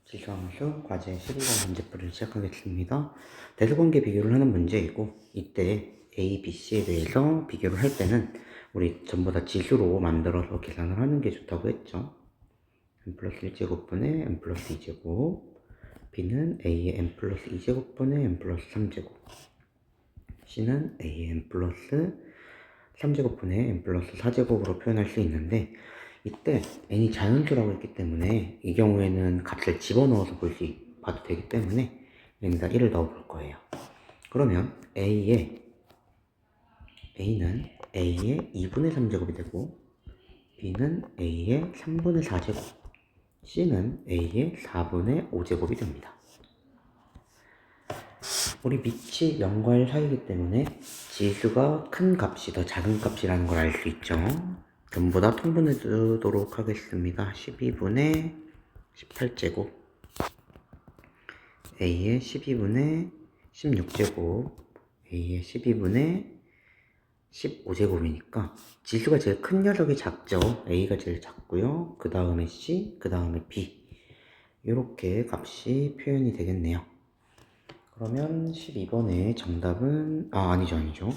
지수함수 과제 12번 문제풀이를 시작하겠습니다. 대수관계 비교를 하는 문제이고, 이때 A, B, C에 대해서 비교를 할 때는 우리 전부 다 지수로 만들어서 계산을 하는 게 좋다고 했죠. n 플러스 1제곱분의 n 플러스 2제곱, B는 A의 n 플러스 2제곱분의 n 플러스 3제곱, C는 A의 n 플러스 3제곱분의 n 플러스 4제곱으로 표현할 수 있는데, 이때 n이 자연수라고 했기 때문에 이 경우에는 값을 집어넣어서 봐도 되기 때문에 n에다 1을 넣어볼 거예요. 그러면 A는 A의 2분의 3제곱이 되고, B는 A의 3분의 4제곱, C는 A의 4분의 5제곱이 됩니다. 우리 밑이 0과 1 사이이기 때문에 지수가 큰 값이 더 작은 값이라는 걸 알 수 있죠. 전부 다 통분해 두도록 하겠습니다. 12분의 18제곱, A의 12분의 16제곱, A의 12분의 15제곱이니까 지수가 제일 큰 녀석이 작죠. A가 제일 작고요. 그 다음에 C, 그 다음에 B, 이렇게 값이 표현이 되겠네요. 그러면 12번의 정답은 아니죠.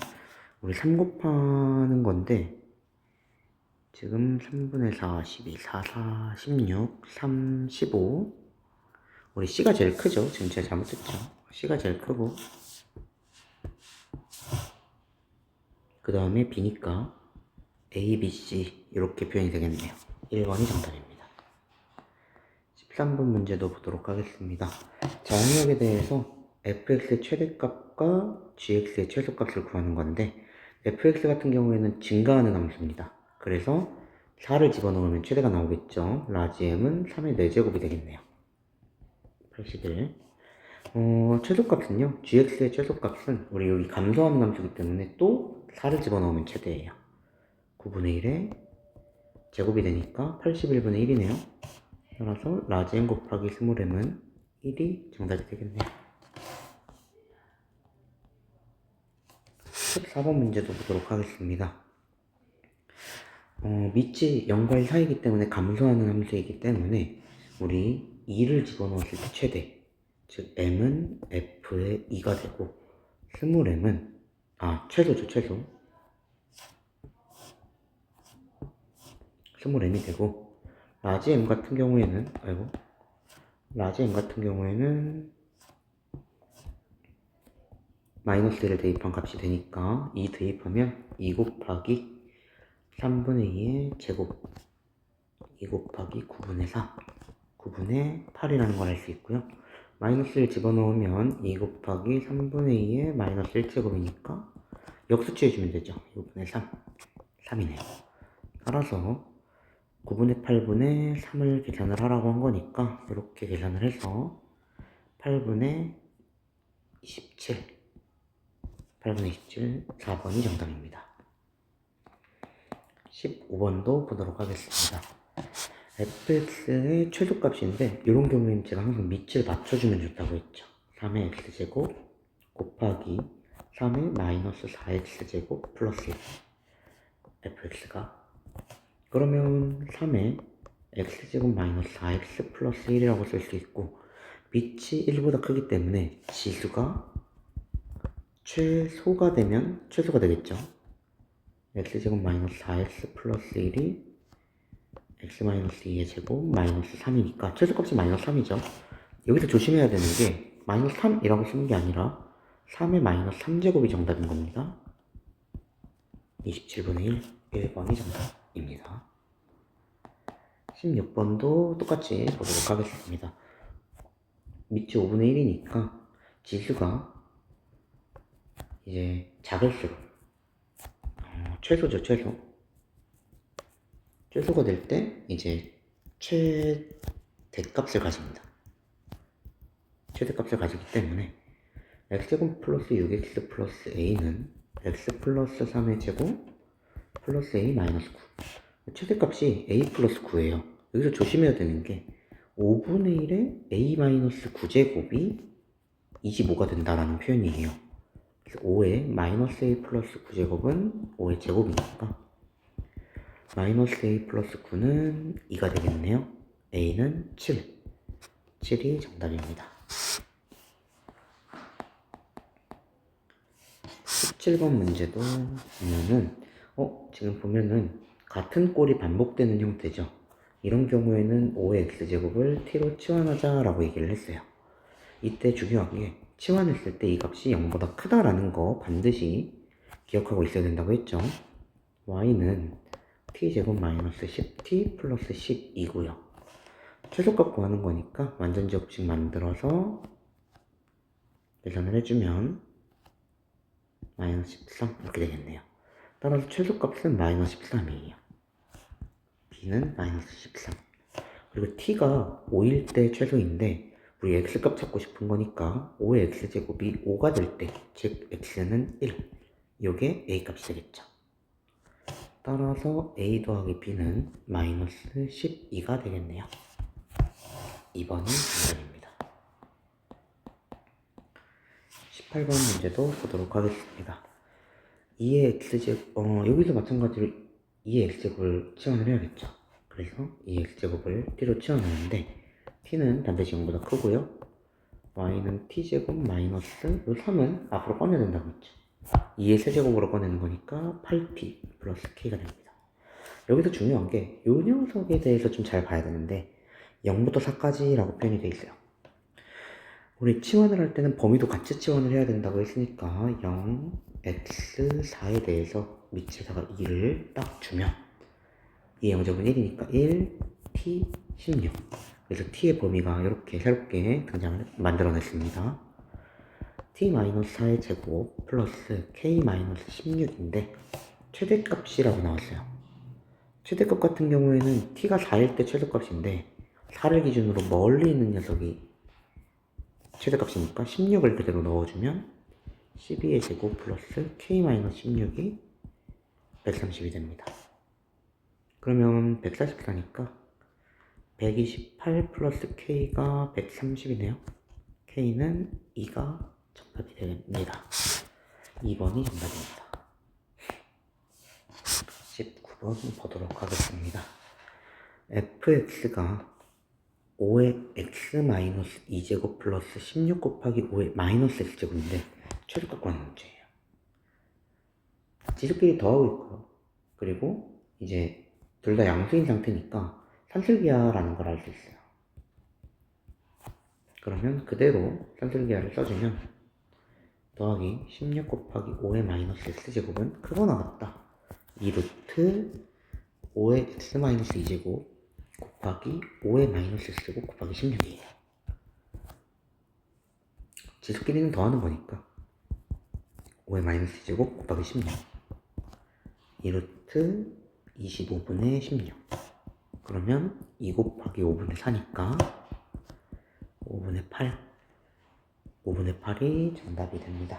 우리 3 곱하는 건데 지금 3분의 4, 12, 4, 4, 16, 3, 15. 우리 C가 제일 크죠? 지금 제가 잘못했죠? C가 제일 크고, 그 다음에 B니까 A, B, C 이렇게 표현이 되겠네요. 1번이 정답입니다. 13번 문제도 보도록 하겠습니다. 자항력에 대해서 fx의 최대값과 gx의 최소값을 구하는 건데, fx 같은 경우에는 증가하는 함수입니다. 그래서 4를 집어넣으면 최대가 나오겠죠. 라지 m은 3의 4제곱이 되겠네요. 81. 최소값은요, gx의 최소값은 우리 여기 감소하는 함수이기 때문에 또 4를 집어넣으면 최대예요. 9분의 1에 제곱이 되니까 81분의 1이네요. 따라서 라지 m 곱하기 스몰 m은 1이 정답이 되겠네요. 14번 문제도 보도록 하겠습니다. 밑이 0과 1 사이이기 때문에 감소하는 함수이기 때문에 우리 2를 집어넣었을 때 최대, 즉 m은 f의 2가 되고, 스몰 m은 최소죠. 스몰 m이 되고, 라지 m 같은 경우에는 마이너스 1을 대입한 값이 되니까 2 대입하면 2 곱하기 3분의 2의 제곱, 2 곱하기 9분의 4, 9분의 8이라는 걸 알 수 있고요. 마이너스를 집어넣으면 2 곱하기 3분의 2의 마이너스 1제곱이니까 역수치해주면 되죠. 2분의 3, 3이네요. 따라서 9분의 8분의 3을 계산을 하라고 한 거니까 이렇게 계산을 해서 8분의 27, 4번이 정답입니다. 15번도 보도록 하겠습니다. fx의 최소값인데 이런 경우에는 제가 항상 밑을 맞춰주면 좋다고 했죠. 3의 x제곱 곱하기 3의 마이너스 4x제곱 플러스 1, fx가 그러면 3의 x제곱 마이너스 4x 플러스 1이라고 쓸 수 있고, 밑이 1보다 크기 때문에 지수가 최소가 되겠죠. x제곱 마이너스 4x 플러스 1이 x 마이너스 2의 제곱 마이너스 3이니까 최소값이 마이너스 3이죠. 여기서 조심해야 되는 게 마이너스 3이라고 쓰는 게 아니라 3의 마이너스 3제곱이 정답인 겁니다. 27분의 1, 1번이 정답입니다. 16번도 똑같이 보도록 하겠습니다. 밑이 5분의 1이니까 지수가 이제 작을수록 최소죠. 최소가 될 때 이제 최대값을 가집니다. 최대값을 가지기 때문에 x제곱 플러스 6x 플러스 a는 x 플러스 3의 제곱 플러스 a 마이너스 9. 최대값이 a 플러스 9예요. 여기서 조심해야 되는 게 5분의 1에 a 마이너스 9제곱이 25가 된다라는 표현이에요. 그래서 5에 마이너스 a 플러스 9제곱은 5의 제곱이니까 마이너스 a 플러스 9는 2가 되겠네요. a는 7, 7이 정답입니다. 17번 문제도 보면은 지금 보면은 같은 꼴이 반복되는 형태죠. 이런 경우에는 5의 x제곱을 t로 치환하자 라고 얘기를 했어요. 이때 중요한 게 치환했을 때 이 값이 0보다 크다라는 거 반드시 기억하고 있어야 된다고 했죠. y는 t제곱 마이너스 10t 플러스 10이고요. 최소값 구하는 거니까 완전제곱식 만들어서 계산을 해주면 마이너스 13 이렇게 되겠네요. 따라서 최소값은 마이너스 13이에요. b는 마이너스 13. 그리고 t가 5일 때 최소인데 우리 x값 찾고 싶은 거니까 5의 x제곱이 5가 될 때, 즉 x는 1. 요게 a값이 되겠죠. 따라서 a 더하기 b는 마이너스 12가 되겠네요. 2번이 정답입니다. 18번 문제도 보도록 하겠습니다. 2의 x제곱, 여기서 마찬가지로 2의 x제곱을 치환을 해야겠죠. 그래서 2의 x제곱을 t로 치환하는데 t는 반드시 0보다 크고요. y는 t제곱 마이너스 요 3은 앞으로 꺼내야 된다고 했죠. 2의 세제곱으로 꺼내는 거니까 8t 플러스 k가 됩니다. 여기서 중요한 게 요 녀석에 대해서 좀 잘 봐야 되는데 0부터 4까지 라고 표현이 되어 있어요. 우리 치환을 할 때는 범위도 같이 치환을 해야 된다고 했으니까 0, x, 4에 대해서 밑에다가 2를 딱 주면 2의 영접은 1이니까 1, t, 16. 그래서 t의 범위가 이렇게 새롭게 등장을 만들어냈습니다. t-4의 제곱 플러스 k-16인데 최대값이라고 나왔어요. 최대값 같은 경우에는 t가 4일 때 최소값인데 4를 기준으로 멀리 있는 녀석이 최대값이니까 16을 그대로 넣어주면 12의 제곱 플러스 k-16이 130이 됩니다. 그러면 144니까 128 플러스 k가 130이네요. k는 2가 정답이 됩니다. 2번이 정답입니다. 19번 보도록 하겠습니다. fx가 5의 x 2제곱 플러스 16 곱하기 5의 마이너스 x제곱인데 최소값 구하는 문제예요. 지수끼리 더하고 있고요. 그리고 이제 둘 다 양수인 상태니까 산술기하라는 걸 알 수 있어요. 그러면 그대로 산술기하를 써주면 더하기 16 곱하기 5의 마이너스 x제곱은 크거나 같다. 2루트 5의 x 2제곱 곱하기 5의 마이너스 x제곱 곱하기 16이에요. 지수끼리는 더하는 거니까 5의 마이너스 x제곱 곱하기 16 2루트 25분의 16 그러면 2 곱하기 5분의 4니까 5분의 8 5분의 8이 정답이 됩니다.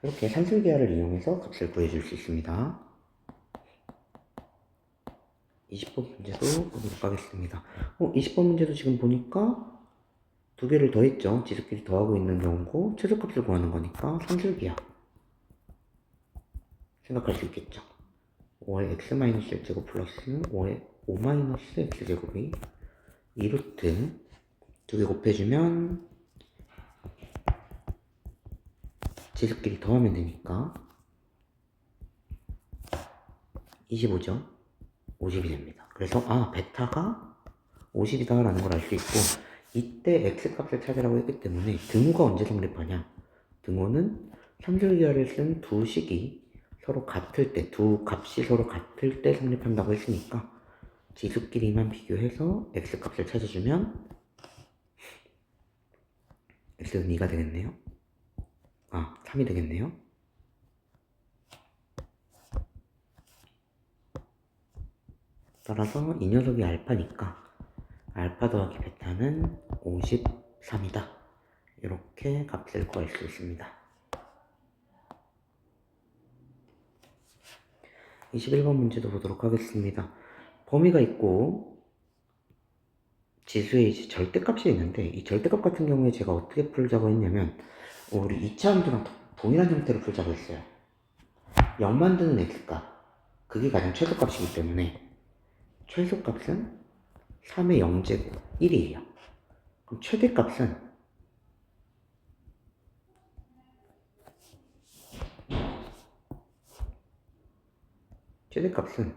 이렇게 산술기하를 이용해서 값을 구해줄 수 있습니다. 20번 문제도 보도록 하겠습니다. 20번 문제도 지금 보니까 두 개를 더했죠. 지수끼리 더하고 있는 경우고 최소값을 구하는 거니까 산술기하 생각할 수 있겠죠. 5의 x-x제곱 플러스 5의 5-x제곱이 2루트 두 개 곱해주면 지수끼리 더하면 되니까 25죠. 50이 됩니다. 그래서 베타가 50이다 라는 걸 알 수 있고 이때 x값을 찾으라고 했기 때문에 등호가 언제 성립하냐. 등호는 산술기하를 쓴 두 식이 서로 같을 때, 두 값이 서로 같을 때 성립한다고 했으니까 지수끼리만 비교해서 x값을 찾아주면 x는 2가 되겠네요. 3이 되겠네요. 따라서 이 녀석이 알파니까 알파 더하기 베타는 53이다. 이렇게 값을 구할 수 있습니다. 21번 문제도 보도록 하겠습니다. 범위가 있고 지수에 이제 절대값이 있는데 이 절대값 같은 경우에 제가 어떻게 풀자고 했냐면 우리 2차 함수랑 동일한 형태로 풀자고 했어요. 0 만드는 x값 그게 가장 최소값이기 때문에 최소값은 3의 0제곱 1이에요. 그럼 최대값은 최대값은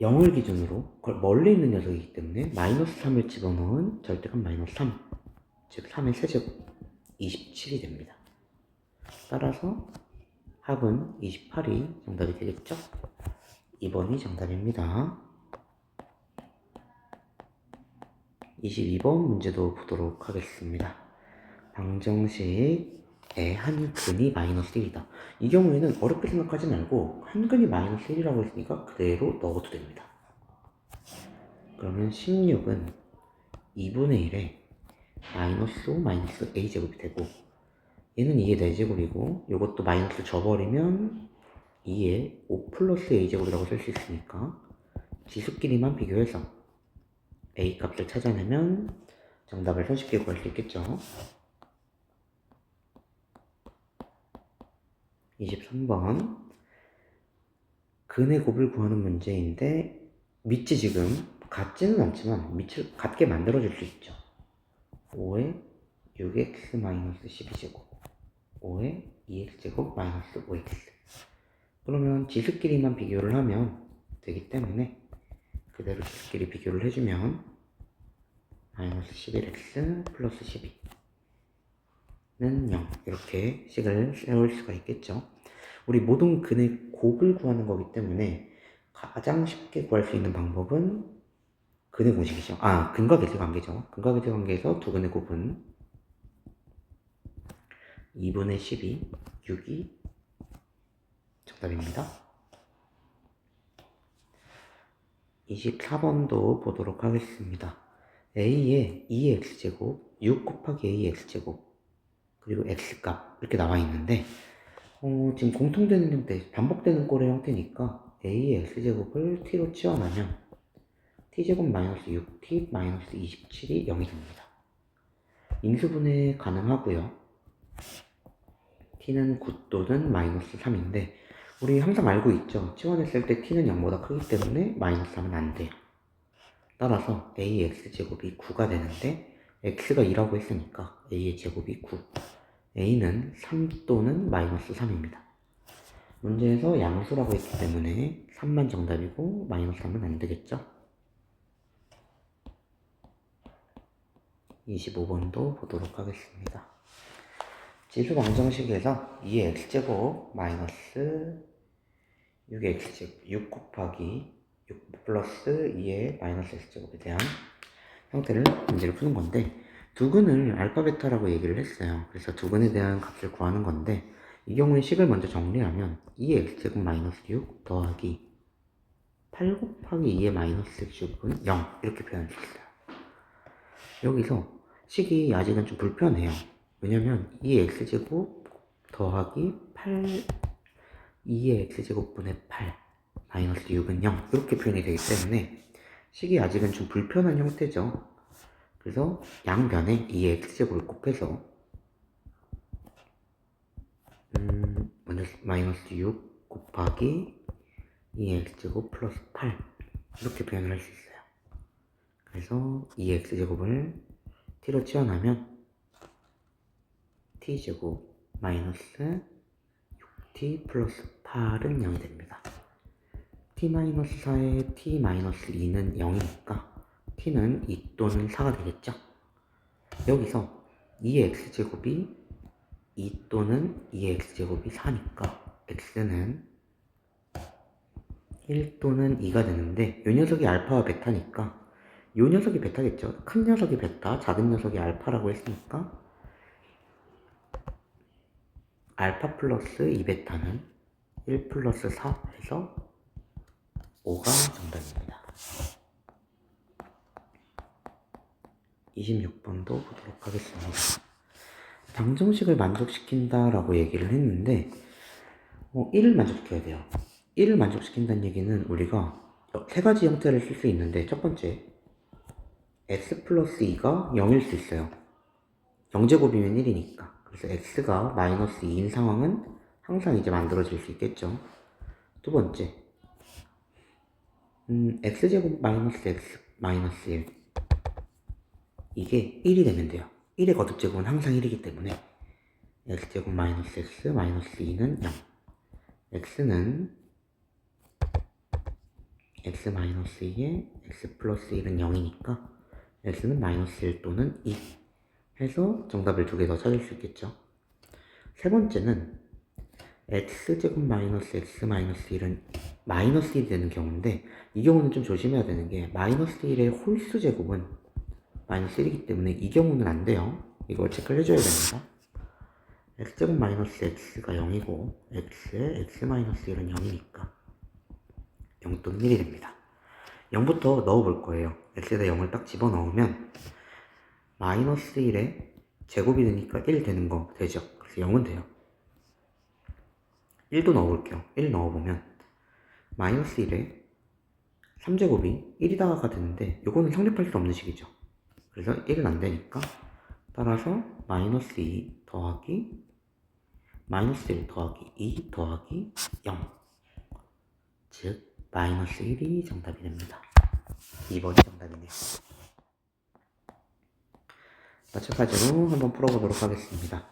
0을 기준으로 멀리 있는 녀석이기 때문에 마이너스 3을 집어넣은 절대값 마이너스 3, 즉 3의 세제곱 27이 됩니다. 따라서 합은 28이 정답이 되겠죠? 2번이 정답입니다. 22번 문제도 보도록 하겠습니다. 방정식의 한 근이 마이너스 1이다. 이 경우에는 어렵게 생각하지 말고 한 근이 마이너스 1이라고 했으니까 그대로 넣어도 됩니다. 그러면 16은 2분의 1에 마이너스 5 마이너스 a제곱이 되고, 얘는 2의 4제곱이고 이것도 마이너스 줘버리면 2의 5 플러스 a제곱이라고 쓸 수 있으니까 지수끼리만 비교해서 a 값을 찾아내면 정답을 손쉽게 구할 수 있겠죠. 23번 근의 곱을 구하는 문제인데 밑이 지금 같지는 않지만 밑을 같게 만들어줄 수 있죠. 5에 6x-12제곱 5에 2x제곱 마이너스 5x. 그러면 지수끼리만 비교를 하면 되기 때문에 그대로 지수끼리 비교를 해주면 마이너스 11x 플러스 12는 0, 이렇게 식을 세울 수가 있겠죠. 우리 모든 근의 곱을 구하는 거기 때문에 가장 쉽게 구할 수 있는 방법은 근의 공식이죠. 근과 계수 관계죠. 근과 계수 관계에서 두 근의 곱은 2분의 12, 6이 정답입니다. 24번도 보도록 하겠습니다. a의 2x제곱, 6 곱하기 ax제곱, 그리고 x값 이렇게 나와 있는데 지금 공통되는 형태, 반복되는 꼴의 형태니까 a의 x제곱을 t로 치환하면 t제곱 마이너스 6t 마이너스 27이 0이 됩니다. 인수분해 가능하고요. t는 9 또는 마이너스 3인데 우리 항상 알고 있죠. 치환했을 때 t는 0보다 크기 때문에 마이너스 3은 안 돼요. 따라서 a의 x제곱이 9가 되는데 x가 2라고 했으니까 a의 제곱이 9, a는 3 또는 마이너스 3입니다. 문제에서 양수라고 했기 때문에 3만 정답이고 마이너스 3은 안 되겠죠. 25번도 보도록 하겠습니다. 지수 방정식에서 2의 x제곱 마이너스 6의 x제곱 6 곱하기 6 플러스 2의 마이너스 x제곱에 대한 형태를 문제를 푸는 건데 두 근을 알파 베타라고 얘기를 했어요. 그래서 두 근에 대한 값을 구하는 건데 이 경우에 식을 먼저 정리하면 2의 x제곱 마이너스 6 더하기 8 곱하기 2의 마이너스 x제곱은 0 이렇게 표현할 수 있어요. 여기서 식이 아직은 좀 불편해요. 왜냐면 2의 x제곱 더하기 8 2의 x제곱분의 8 마이너스 6은 0 이렇게 표현이 되기 때문에 식이 아직은 좀 불편한 형태죠. 그래서 양변에 2의 x제곱을 곱해서 먼저 마이너스 6 곱하기 2의 x제곱 플러스 8 이렇게 표현을 할 수 있어요. 그래서 2의 x제곱을 t로 치환하면 t제곱 마이너스 6t 플러스 8은 0이 됩니다. t-4에 t-2는 0이니까 t는 2 또는 4가 되겠죠. 여기서 2의 x제곱이 2 또는 2의 x제곱이 4니까 x는 1 또는 2가 되는데 이 녀석이 알파와 베타니까 이 녀석이 베타겠죠. 큰 녀석이 베타, 작은 녀석이 알파라고 했으니까 알파 플러스 2베타는 1 플러스 4 해서 5가 정답입니다. 26번도 보도록 하겠습니다. 방정식을 만족시킨다 라고 얘기를 했는데 1을 만족시켜야 돼요. 1을 만족시킨다는 얘기는 우리가 세 가지 형태를 쓸 수 있는데 첫 번째 x 플러스 2가 0일 수 있어요. 0제곱이면 1이니까. 그래서 x가 마이너스 2인 상황은 항상 이제 만들어질 수 있겠죠. 두 번째 x제곱 마이너스 x 마이너스 1 이게 1이 되면 돼요. 1의 거듭제곱은 항상 1이기 때문에 x제곱 마이너스 x 마이너스 2는 0. x는 x 마이너스 2에 x 플러스 1은 0이니까 x는 마이너스 1 또는 2 해서 정답을 두 개 더 찾을 수 있겠죠. 세 번째는 x제곱 마이너스 x 마이너스 1은 마이너스 1이 되는 경우인데, 이 경우는 좀 조심해야 되는 게 마이너스 1의 홀수 제곱은 마이너스 1이기 때문에 이 경우는 안 돼요. 이걸 체크를 해줘야 됩니다. x제곱 마이너스 x가 0이고 x에 x 마이너스 1은 0이니까 0 또는 1이 됩니다. 0부터 넣어볼 거예요. x에다 0을 딱 집어넣으면 마이너스 1에 제곱이 되니까 1 되는 거 되죠. 그래서 0은 돼요. 1도 넣어볼게요. 1 넣어보면 마이너스 1에 3제곱이 1이다가 되는데 요거는 성립할 수 없는 식이죠. 그래서 1은 안 되니까 따라서 마이너스 2 더하기 마이너스 1 더하기 2 더하기 0, 즉 마이너스 1이 정답이 됩니다. 2번이 정답이네요. 마찬가지로 한번 풀어보도록 하겠습니다.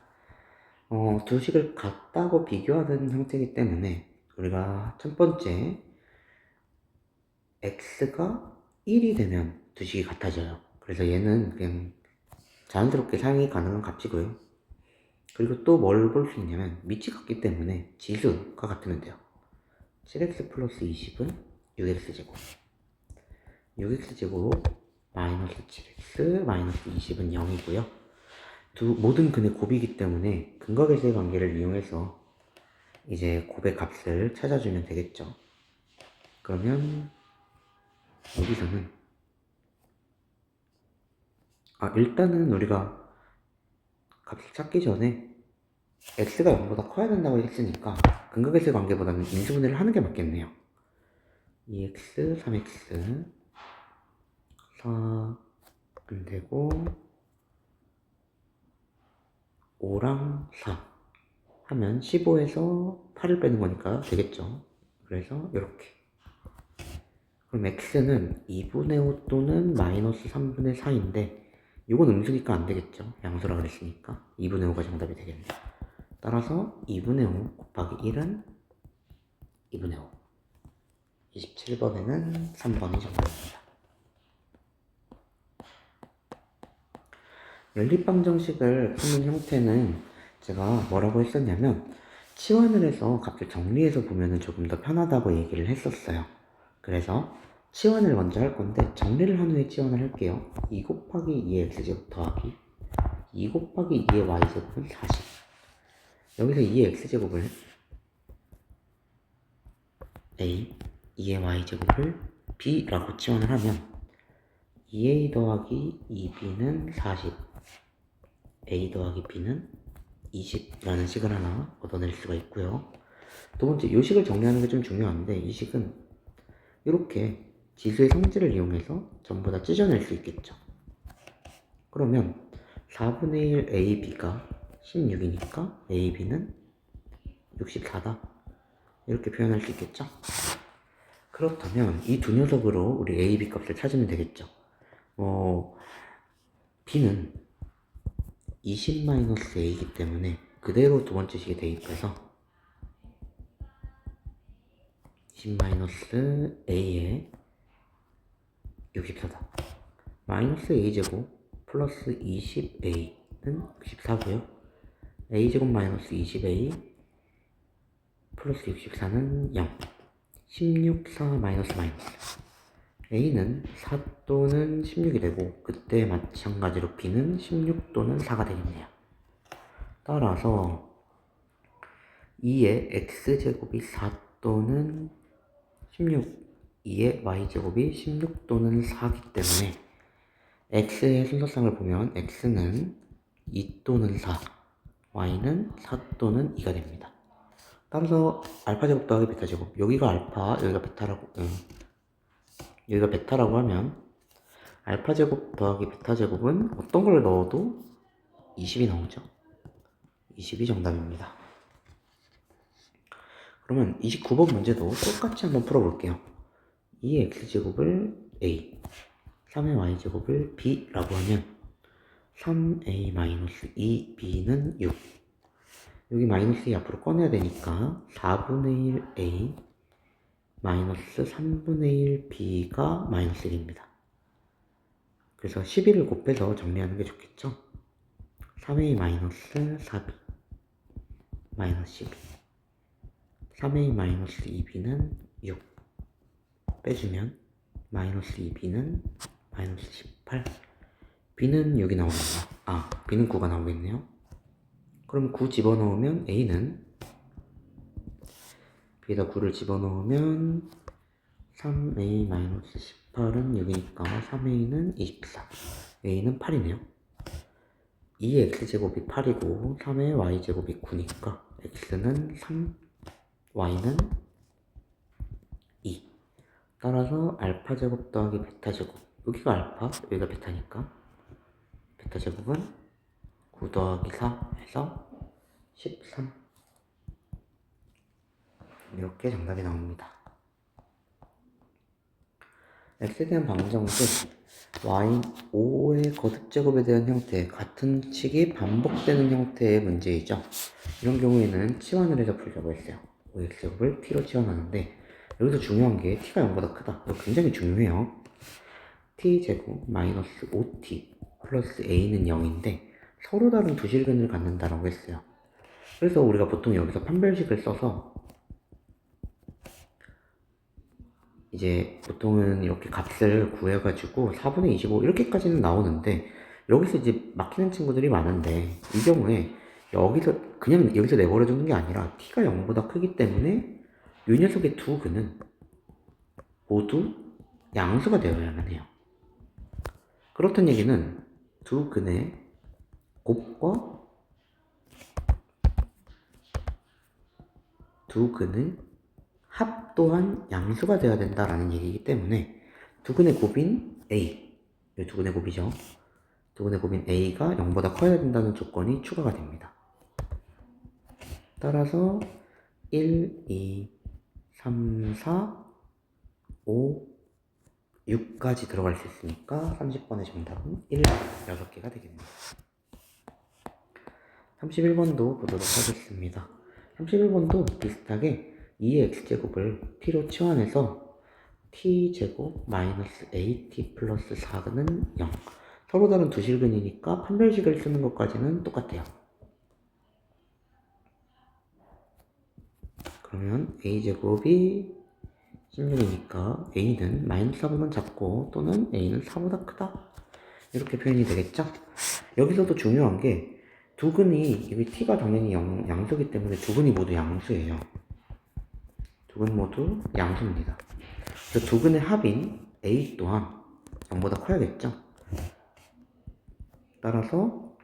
두 식을 같다고 비교하는 형태이기 때문에 우리가 첫 번째 x가 1이 되면 두 식이 같아져요. 그래서 얘는 그냥 자연스럽게 사용이 가능한 값이고요. 그리고 또 뭘 볼 수 있냐면 밑이 같기 때문에 지수가 같으면 돼요. 7x 플러스 20은 6x제곱 6x제곱 마이너스 7x 마이너스 20은 0이고요. 모든 근의 곱이기 때문에 근각의 관계를 이용해서 이제 곱의 값을 찾아주면 되겠죠. 그러면 여기서는 일단은 우리가 값을 찾기 전에 x가 0보다 커야 된다고 했으니까 근각의 관계보다는 인수분해를 하는 게 맞겠네요. 2x, 3x 4 안되고 5랑 4 하면 15에서 8을 빼는 거니까 되겠죠. 그래서 이렇게. 그럼 x는 2분의 5 또는 마이너스 3분의 4인데 이건 음수니까 안 되겠죠. 양수라 그랬으니까 2분의 5가 정답이 되겠네요. 따라서 2분의 5 곱하기 1은 2분의 5. 27번에는 3번이 정답입니다. 연립방정식을 푸는 형태는 제가 뭐라고 했었냐면 치환을 해서 값을 정리해서 보면 조금 더 편하다고 얘기를 했었어요. 그래서 치환을 먼저 할 건데 정리를 한 후에 치환을 할게요. 2 곱하기 2의 x제곱 더하기 2 곱하기 2의 y제곱은 40. 여기서 2의 x제곱을 a, 2의 y제곱을 b라고 치환을 하면 2a 더하기 2b는 40, a 더하기 b는 20라는 식을 하나 얻어낼 수가 있고요. 두 번째, 이 식을 정리하는 게 좀 중요한데 이 식은 이렇게 지수의 성질을 이용해서 전부 다 찢어낼 수 있겠죠. 그러면 4분의 1 AB가 16이니까 AB는 64다. 이렇게 표현할 수 있겠죠. 그렇다면 이 두 녀석으로 우리 AB 값을 찾으면 되겠죠. B는 20-A이기 때문에 그대로 두 번째 식에 대입해서 20-A에 64다. 마이너스 A제곱 플러스 20A는 64고요. A제곱 마이너스 20A 플러스 64는 0. 16, 4 마이너스 마이너스. A는 4 또는 16이 되고 그때 마찬가지로 B는 16 또는 4가 되겠네요. 따라서 2의 x제곱이 4 또는 16, 2의 y제곱이 16 또는 4이기 때문에 x의 순서상을 보면 x는 2 또는 4, y는 4 또는 2가 됩니다. 따라서 알파제곱 더하기 베타제곱, 여기가 알파, 여기가 베타라고 하면 알파제곱 더하기 베타제곱은 어떤 걸 넣어도 20이 나오죠. 20이 정답입니다. 그러면 29번 문제도 똑같이 한번 풀어볼게요. 2의 x제곱을 a, 3의 y제곱을 b라고 하면 3a-2b는 6. 여기 마이너스 2 앞으로 꺼내야 되니까 4분의 1a 마이너스 3분의 1b가 마이너스 1입니다. 그래서 11을 곱해서 정리하는 게 좋겠죠? 3a 마이너스 4b 마이너스 12 3a 마이너스 2b는 6 빼주면 마이너스 2b는 마이너스 18 b는 6이 나오겠네요. b는 9가 나오겠네요. 그럼 9 집어넣으면 a는 b에다 9를 집어넣으면 3a 마이너스 18은 6이니까 3a는 24 a는 8이네요. 2의 x제곱이 8이고 3의 y제곱이 9니까 x는 3 y는 2. 따라서 알파제곱 더하기 베타제곱, 여기가 알파 여기가 베타니까 베타제곱은 9 더하기 4 해서 13. 이렇게 정답이 나옵니다. x에 대한 방정식 y 5의 거듭제곱에 대한 형태, 같은 식이 반복되는 형태의 문제이죠. 이런 경우에는 치환을 해서 풀려고 했어요. 5x제곱을 t로 치환하는데 여기서 중요한 게 t가 0보다 크다. 이거 굉장히 중요해요. t제곱 마이너스 5t 플러스 a는 0인데 서로 다른 두 실근을 갖는다라고 했어요. 그래서 우리가 보통 여기서 판별식을 써서 이제 보통은 이렇게 값을 구해가지고 4분의 25 이렇게까지는 나오는데 여기서 이제 막히는 친구들이 많은데 이 경우에 여기서 그냥 여기서 내버려 두는 게 아니라 t가 0보다 크기 때문에 이 녀석의 두 근은 모두 양수가 되어야만 해요. 그렇단 얘기는 두 근의 곱과 두 근의 합 또한 양수가 되어야 된다라는 얘기이기 때문에 두 근의 곱인 a, 두 근의 곱이죠. 두 근의 곱인 a가 0보다 커야 된다는 조건이 추가가 됩니다. 따라서 1, 2, 3, 4, 5, 6까지 들어갈 수 있으니까 30번의 정답은 1, 6개가 되겠네요. 31번도 보도록 하겠습니다. 31번도 비슷하게 2의 x제곱을 t로 치환해서 t제곱 마이너스 at 플러스 4는 0. 서로 다른 두 실근이니까 판별식을 쓰는 것까지는 똑같아요. 그러면 a제곱이 16이니까 a는 마이너스 4보다 작고 또는 a는 4보다 크다. 이렇게 표현이 되겠죠? 여기서도 중요한 게 두 근이, 여기 t가 당연히 양수기 때문에 두 근이 모두 양수예요. 두 근 모두 양수입니다. 그래서 두 근의 합인 a 또한 0보다 커야겠죠? 따라서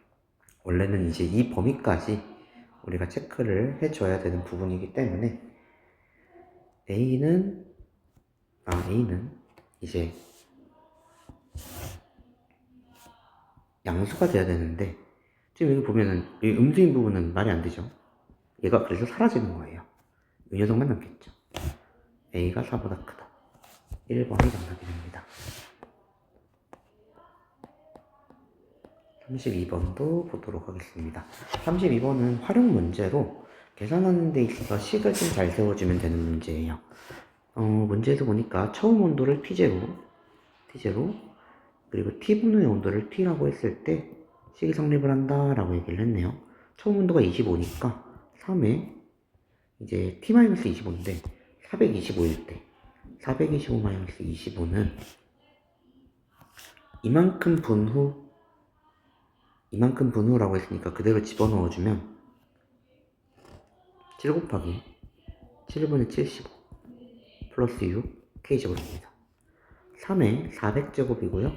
원래는 이제 이 범위까지 우리가 체크를 해줘야 되는 부분이기 때문에 A는 이제 양수가 돼야 되는데 지금 여기 보면은 이 음수인 부분은 말이 안 되죠. 얘가 그래서 사라지는 거예요. 이 녀석만 남겠죠. A가 4보다 크다. 1번이 정답이 됩니다. 32번도 보도록 하겠습니다. 32번은 활용 문제로 계산하는 데 있어서 식을 좀 잘 세워주면 되는 문제예요. 문제에서 보니까 처음 온도를 T0, 그리고 T분의 온도를 T라고 했을 때 식이 성립을 한다라고 얘기를 했네요. 처음 온도가 25니까 3에 이제 T-25인데 425일 때 425-25는 이만큼 분후라고 했으니까 그대로 집어넣어주면 7 곱하기 7분의 75 플러스 6 K제곱입니다. 3의 400제곱이고요.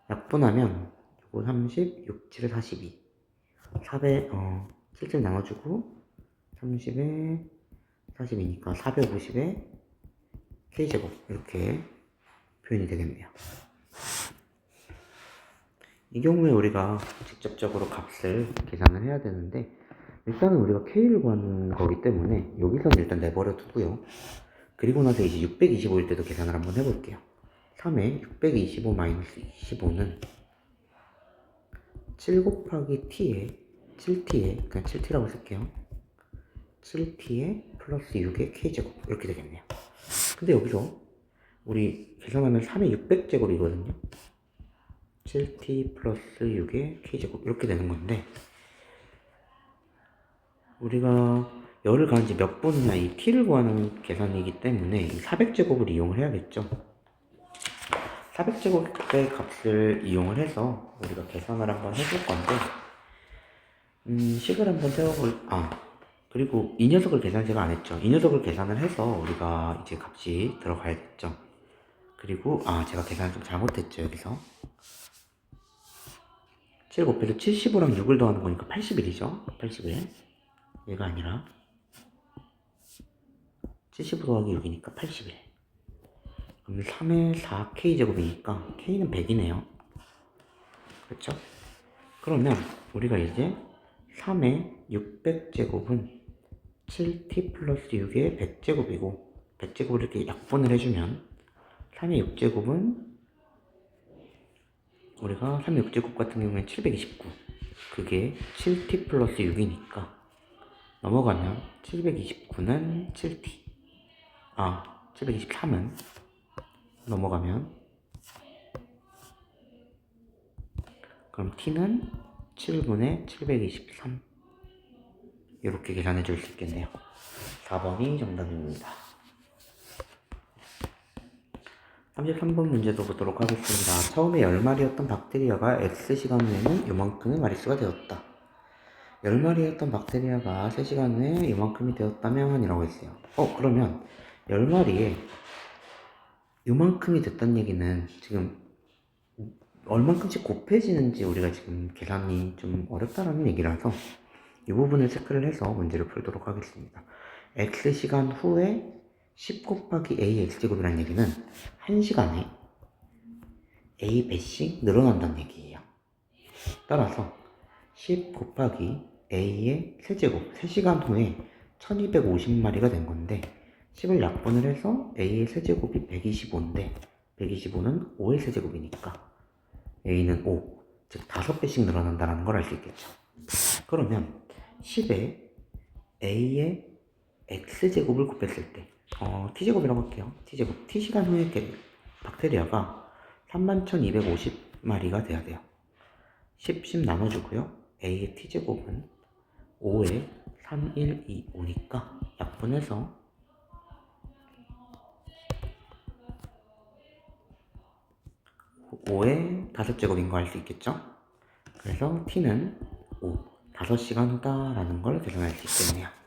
약분하면 30, 6, 7에 42 4배, 7절 나눠주고 30에 42니까 450에 K제곱 이렇게 표현이 되겠네요. 이 경우에 우리가 직접적으로 값을 계산을 해야 되는데 일단은 우리가 K를 구하는 거기 때문에 여기서는 일단 내버려 두고요. 그리고 나서 이제 625일 때도 계산을 한번 해볼게요. 3에 625-25는 7 곱하기 t에 7t에 그냥 7t라고 쓸게요. 7t에 플러스 6의 k제곱 이렇게 되겠네요. 근데 여기서 우리 계산하면 3의 600제곱이거든요. 7t 플러스 6의 k제곱 이렇게 되는 건데, 우리가 열을 가한 지 몇 분이냐 이 t를 구하는 계산이기 때문에 이 400제곱을 이용을 해야겠죠. 400제곱의 값을 이용을 해서 우리가 계산을 한번 해볼 건데, 식을 한번 그리고 이 녀석을 계산 제가 안 했죠. 이 녀석을 계산을 해서 우리가 이제 값이 들어가야겠죠. 그리고 제가 계산을 좀 잘못했죠. 여기서 7 곱해서 75랑 6을 더하는 거니까 81이죠. 81. 얘가 아니라 75 더하기 6이니까 81. 그럼 3의 4k제곱이니까 k는 100이네요. 그렇죠? 그러면 우리가 이제 3의 600제곱은 7t 플러스 6의 100제곱이고, 100제곱을 이렇게 약분을 해주면 3의 6제곱은 우리가 3의 6제곱 같은 경우에 729, 그게 7t 플러스 6이니까 넘어가면 729는 7t, 723은 넘어가면, 그럼 t는 7분의 723 이렇게 계산해 줄 수 있겠네요. 4번이 정답입니다. 33번 문제도 보도록 하겠습니다. 처음에 10마리였던 박테리아가 X시간 후에는 요만큼의 마리수가 되었다. 10마리였던 박테리아가 3시간 후에 요만큼이 되었다면 이라고 했어요. 그러면 10마리에 요만큼이 됐다는 얘기는 지금 얼만큼씩 곱해지는지 우리가 지금 계산이 좀 어렵다라는 얘기라서 이 부분을 체크를 해서 문제를 풀도록 하겠습니다. X시간 후에 10 곱하기 A X제곱이라는 얘기는 1시간에 A 배씩 늘어난다는 얘기예요. 따라서 10 곱하기 A의 세제곱, 3시간 후에 1250마리가 된 건데, 10을 약분을 해서 A의 세제곱이 125인데 125는 5의 세제곱이니까 A는 5, 즉 5배씩 늘어난다는 걸 알 수 있겠죠. 그러면 10에 A의 X제곱을 곱했을 때, T제곱이라고 할게요. T제곱. T시간 후에 박테리아가 31,250마리가 돼야 돼요. 10 나눠주고요. A의 T제곱은 5에 3, 1, 2, 5니까 약분해서 5의 5제곱인 거 알 수 있겠죠? 그래서 T는 5, 5시간 후다라는 걸 계산할 수 있겠네요.